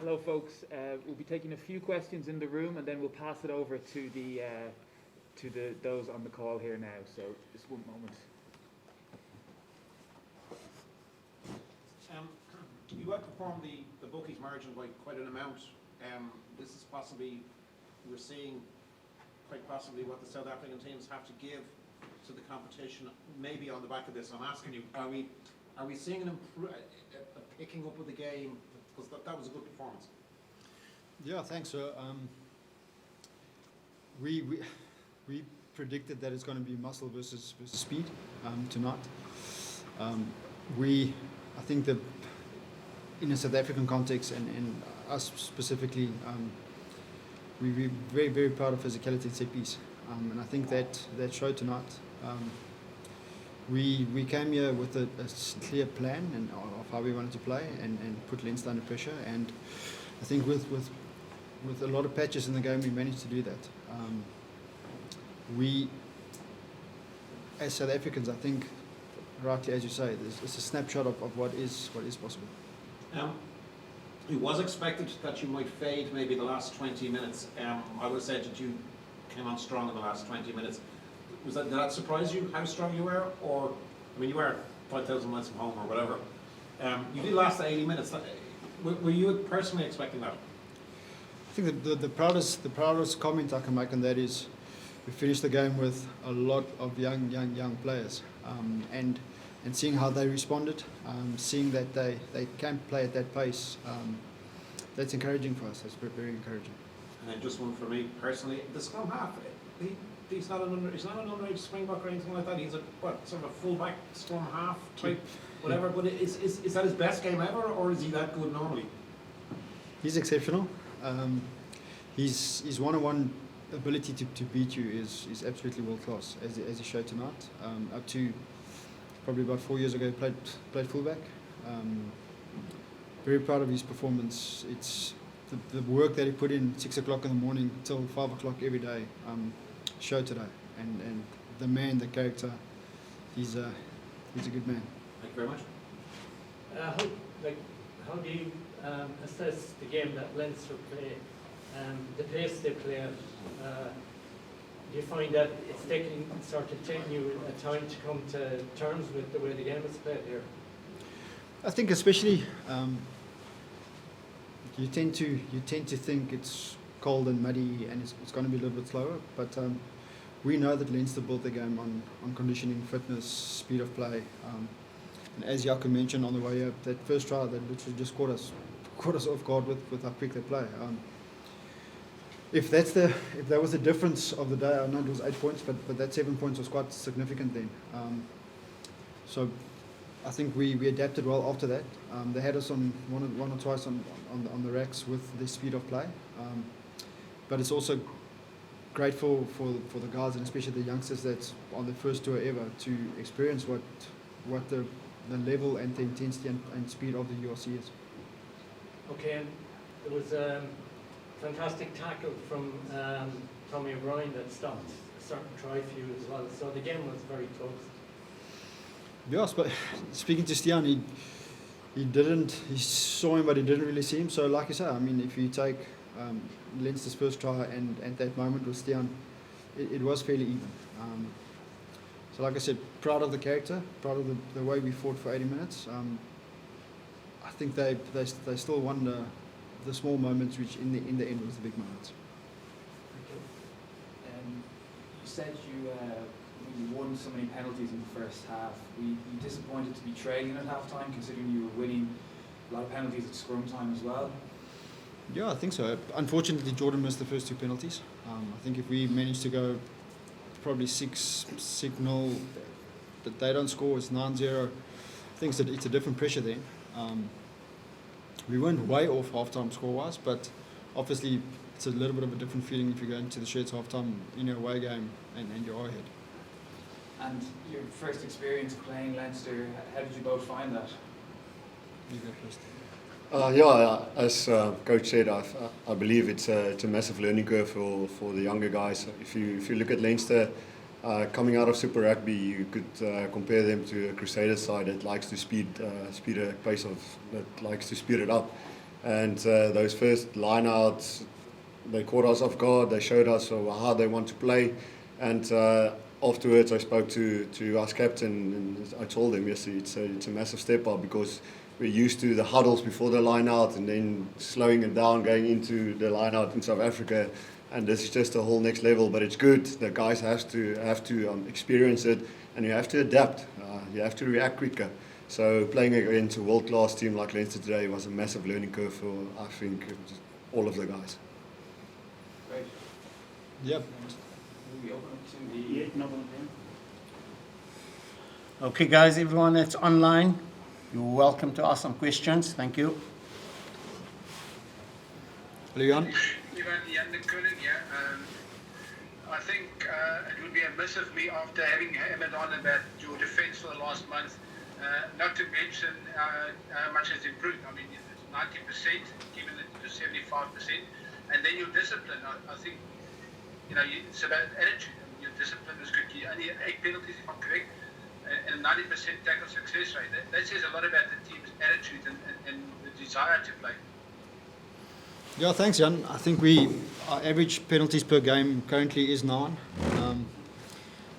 Hello, folks. We'll be taking a few questions in the room, and then we'll pass it over to those on the call here now. So, just one moment. You outperformed the bookies margin by quite an amount. This is possibly, we're seeing quite possibly what the South African teams have to give to the competition. Maybe on the back of this, I'm asking you: Are we seeing a picking up of the game? Because that was a good performance. Yeah, thanks, sir. We predicted that it's going to be muscle versus speed tonight. I think that in a South African context and us specifically, we're very, very proud of physicality and set piece. And I think that showed tonight. We came here with a clear plan and of how we wanted to play and put Leinster under pressure. And I think with a lot of patches in the game, we managed to do that. We, as South Africans, I think, rightly as you say, it's a snapshot of what is possible. It was expected that you might fade maybe the last 20 minutes. I would have said that you came on strong in the last 20 minutes. Did that surprise you, how strong you were? Or, I mean, you were 5,000 miles from home or whatever. You did last 80 minutes. Were you personally expecting that? I think the proudest comment I can make on that is we finished the game with a lot of young players, and seeing how they responded, seeing that they can play at that pace, that's encouraging for us. That's very encouraging. And then just one for me personally, the scrum half. He's not an underage Springbok or anything like that. He's sort of a fullback scrum half type, whatever. But is that his best game ever, or is he that good normally? He's exceptional. His one-on-one ability to beat you is absolutely world class, as he showed tonight. Up to probably about 4 years ago, played fullback. Very proud of his performance. It's the work that he put in 6 o'clock in the morning till 5 o'clock every day. Showed today, and the man, the character, he's a good man. Thank you very much. How do you assess the game that Leinster play, the pace they play at? Do you find that it's taking you a time to come to terms with the way the game is played here? I think especially you tend to think it's cold and muddy and it's going to be a little bit slower, but we know that Leinster built their game on conditioning, fitness, speed of play, and as Jaco mentioned on the way up, that first try that literally just caught us off guard with how quick they play. If that was the difference of the day, I know it was 8 points, but that 7 points was quite significant then. So I think we adapted well after that. They had us on one or twice on the racks with the speed of play. But it's also grateful for the guys and especially the youngsters that's on the first tour ever to experience what the level and the intensity and speed of the URC is. Okay, and there was a fantastic tackle from Tommy Rooyen that stopped a certain try for you as well. So the game was very close. Yes, but speaking to Stian, he saw him, but he didn't really see him. So, like you say, I mean, if you take Leinster's first try and at that moment with Stian, it was fairly even. So, like I said, proud of the character, proud of the way we fought for 80 minutes. I think they still won the small moments, which in the end was the big moments. You said you won so many penalties in the first half. Were you disappointed to be trailing at half time, considering you were winning a lot of penalties at scrum time as well? Yeah, I think so. Unfortunately, Jordan missed the first 2 penalties. I think if we managed to go probably 6-0, that they don't score, it's 9-0. I think it's a different pressure there. We weren't way off half-time score-wise, but obviously it's a little bit of a different feeling if you go into the sheds half-time in your away game and you are ahead. And your first experience playing Leinster, how did you both find that? You go first. As Coach said, I believe it's a massive learning curve for the younger guys. If you look at Leinster coming out of Super Rugby, you could compare them to a Crusader side that likes to speed a pace of that likes to speed it up. And those first line-outs, they caught us off guard. They showed us how they want to play. And afterwards, I spoke to us captain, and I told him, yes, it's a massive step up, because we're used to the huddles before the line-out and then slowing it down, going into the line-out in South Africa. And this is just a whole next level, but it's good. The guys have to experience it, and you have to adapt. You have to react quicker. So playing against a world-class team like Leinster today was a massive learning curve for, I think, all of the guys. Great. Yep. Will we open up to the... Okay, guys, everyone that's online, you're welcome to ask some questions. Thank you. Leon? Jan de Koning here. I think it would be a miss of me after having hammered on about your defence for the last month, not to mention how much has improved. I mean, it's 90%, given it to 75%, and then your discipline. I think, it's about attitude. I mean, your discipline is good. You only 8 penalties, if I'm correct, and 90% tackle success rate. That says a lot about the team's attitude and the desire to play. Yeah, thanks, Jan. I think our average penalties per game currently is 9.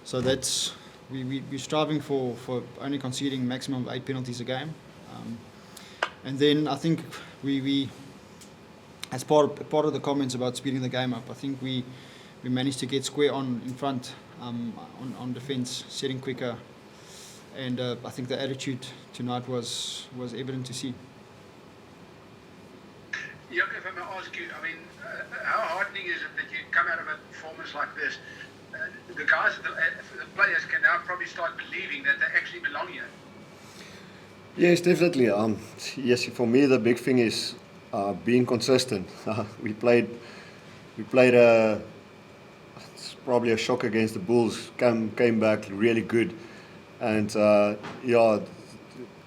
So that's we're striving for only conceding maximum of 8 penalties a game. And then I think we as part of the comments about speeding the game up, I think we managed to get square on in front on defence, setting quicker, and I think the attitude tonight was evident to see. Jaco, if I may ask you, I mean, how heartening is it that you come out of a performance like this? The guys, the players can now probably start believing that they actually belong here. Yes, definitely. Yes, for me the big thing is being consistent. We played it's probably a shock against the Bulls. Came back really good, and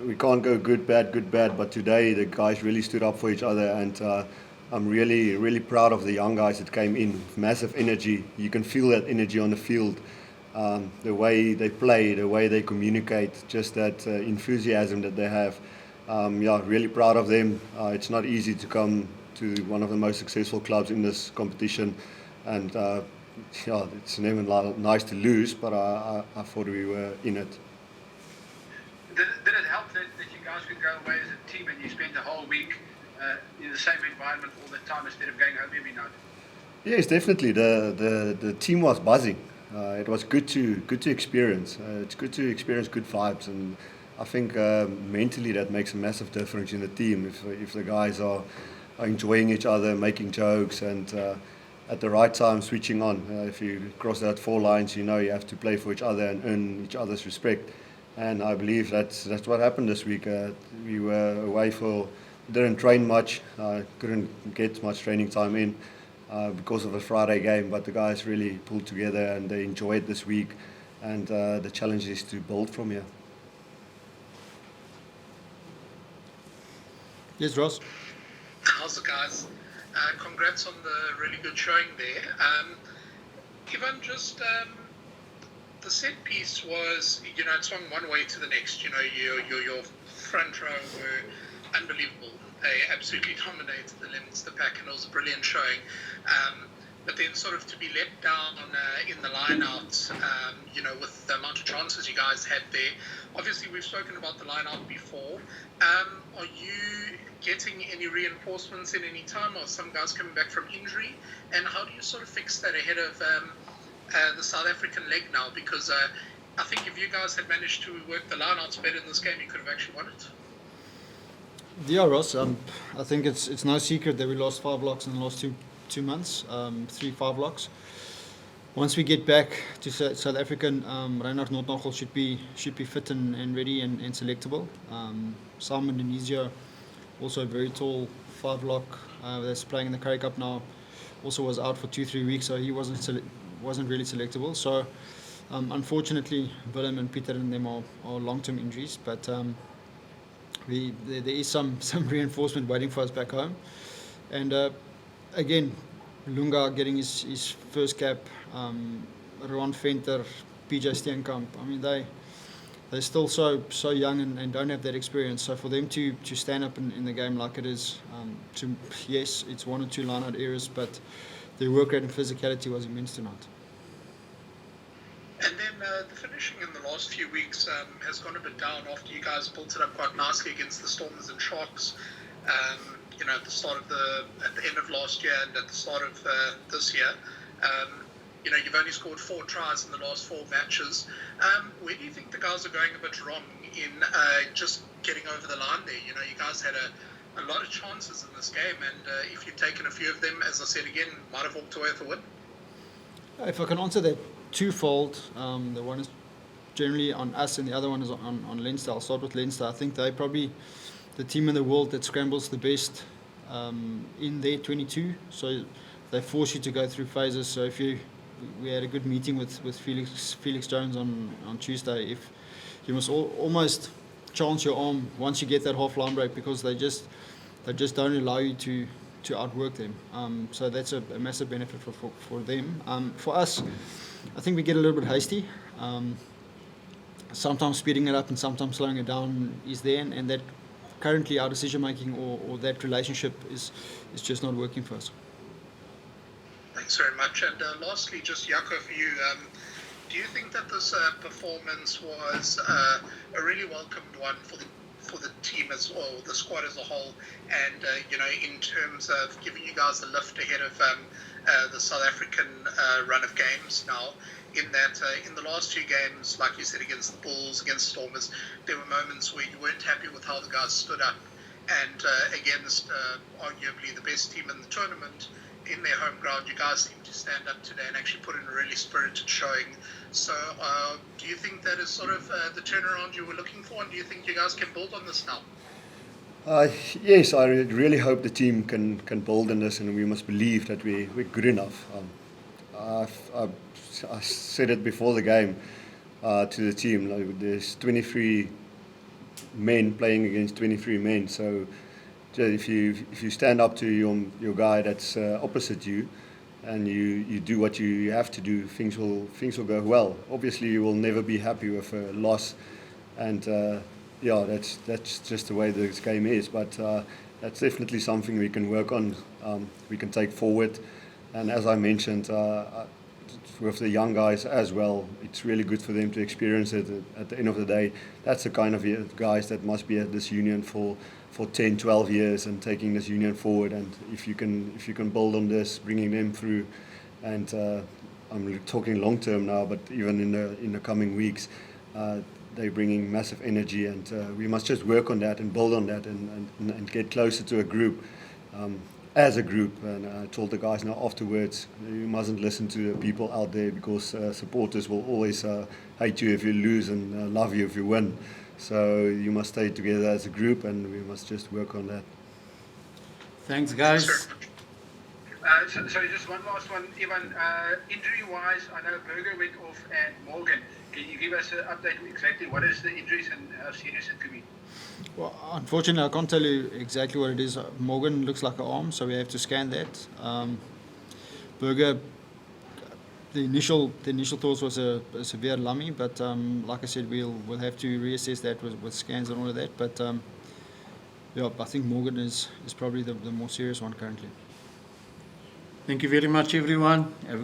we can't go good, bad. But today the guys really stood up for each other, and I'm really proud of the young guys that came in with massive energy. You can feel that energy on the field. The way they play, the way they communicate, just that enthusiasm that they have. Really proud of them. It's not easy to come to one of the most successful clubs in this competition, and it's never nice to lose, but I thought we were in it. Did it help that you guys could go away as a team and you spent the whole week in the same environment all the time instead of going home every night? Yes, definitely. The team was buzzing. It was good to experience. It's good to experience good vibes, and I think mentally that makes a massive difference in the team. If the guys are enjoying each other, making jokes, and at the right time switching on. If you cross that 4 lines, you have to play for each other and earn each other's respect. And I believe that's what happened this week. We were away didn't train much, couldn't get much training time in because of a Friday game, but the guys really pulled together and they enjoyed this week, and the challenge is to build from here. Yes, Ross? How's it, guys? Congrats on the really good showing there. Ivan, just the set piece was, it swung one way to the next. Your front row were unbelievable. They absolutely dominated the Leinster pack, and it was a brilliant showing. But then sort of to be let down in the line-out, with the amount of chances you guys had there. Obviously, we've spoken about the line-out before. Are you getting any reinforcements in any time, or some guys coming back from injury? And how do you sort of fix that ahead of the South African leg now? Because I think if you guys had managed to work the line-outs better in this game, you could have actually won it. Yeah, Ross. I think it's no secret that we lost 5 locks in the last two months, 3-5 locks. Once we get back to South African, Reinhard Notnagel should be fit and ready and selectable. Simon Denizio, also a very tall 5 lock that's playing in the Currie Cup now, also was out for 2-3 weeks, so he wasn't really selectable. So unfortunately, Willem and Pieter and them are long-term injuries, but there is some reinforcement waiting for us back home. And again, Lunga getting his first cap, Rowan Venter, PJ Steenkamp. I mean, they're still so young and don't have that experience. So for them to stand up in the game like it is, yes, it's one or two line-out errors, but their work rate and physicality was immense tonight. And then the finishing in the last few weeks has gone a bit down after you guys built it up quite nicely against the Stormers and Sharks. At the start of at the end of last year and at the start of this year. You've only scored 4 tries in the last 4 matches. Where do you think the guys are going a bit wrong in just getting over the line there? You guys had a lot of chances in this game, and if you'd taken a few of them, as I said again, might have walked away with a win. If I can answer that twofold, the one is generally on us and the other one is on Leinster. I'll start with Leinster. I think they're probably the team in the world that scrambles the best in their 22. So they force you to go through phases. So we had a good meeting with Felix Jones on Tuesday. If you must almost chance your arm once you get that half line break, because they just don't allow you to outwork them. So that's a massive benefit for them. For us, I think we get a little bit hasty. Sometimes speeding it up and sometimes slowing it down is there, and that currently our decision making or that relationship is just not working for us. Thanks very much. And lastly, just Jaco, for you, do you think that this performance was a really welcomed one for the team as well, the squad as a whole, and in terms of giving you guys a lift ahead of the South African run of games now? In that, in the last 2 games, like you said, against the Bulls, against Stormers, there were moments where you weren't happy with how the guys stood up, and against arguably the best team in the tournament in their home ground, you guys seem to stand up today and actually put in a really spirited showing. So do you think that is sort of the turnaround you were looking for, and do you think you guys can build on this now? Yes, I really hope the team can build on this, and we must believe that we're good enough. I said it before the game to the team. Like, there's 23 men playing against 23 men, so if you stand up to your guy that's opposite you, and you do what you have to do, things will go well. Obviously, you will never be happy with a loss, and that's just the way this game is. But that's definitely something we can work on. We can take forward, and as I mentioned, with the young guys as well, it's really good for them to experience it. At the end of the day, that's the kind of guys that must be at this union for 10, 12 years and taking this union forward. And if you can build on this, bringing them through, and I'm talking long term now, but even in the coming weeks, they're bringing massive energy, and we must just work on that and build on that and get closer to a group. As a group, and I told the guys now afterwards, you mustn't listen to the people out there, because supporters will always hate you if you lose and love you if you win. So you must stay together as a group, and we must just work on that. Thanks, guys. Sorry, just one last one, Ivan. Injury-wise, I know Berger went off and Morgan. Can you give us an update exactly what is the injuries and how serious it could be? Well, unfortunately, I can't tell you exactly what it is. Morgan looks like an arm, so we have to scan that. Berger, the initial thoughts was a severe lummy, but like I said, we'll have to reassess that with scans and all of that. But I think Morgan is probably the more serious one currently. Thank you very much, everyone.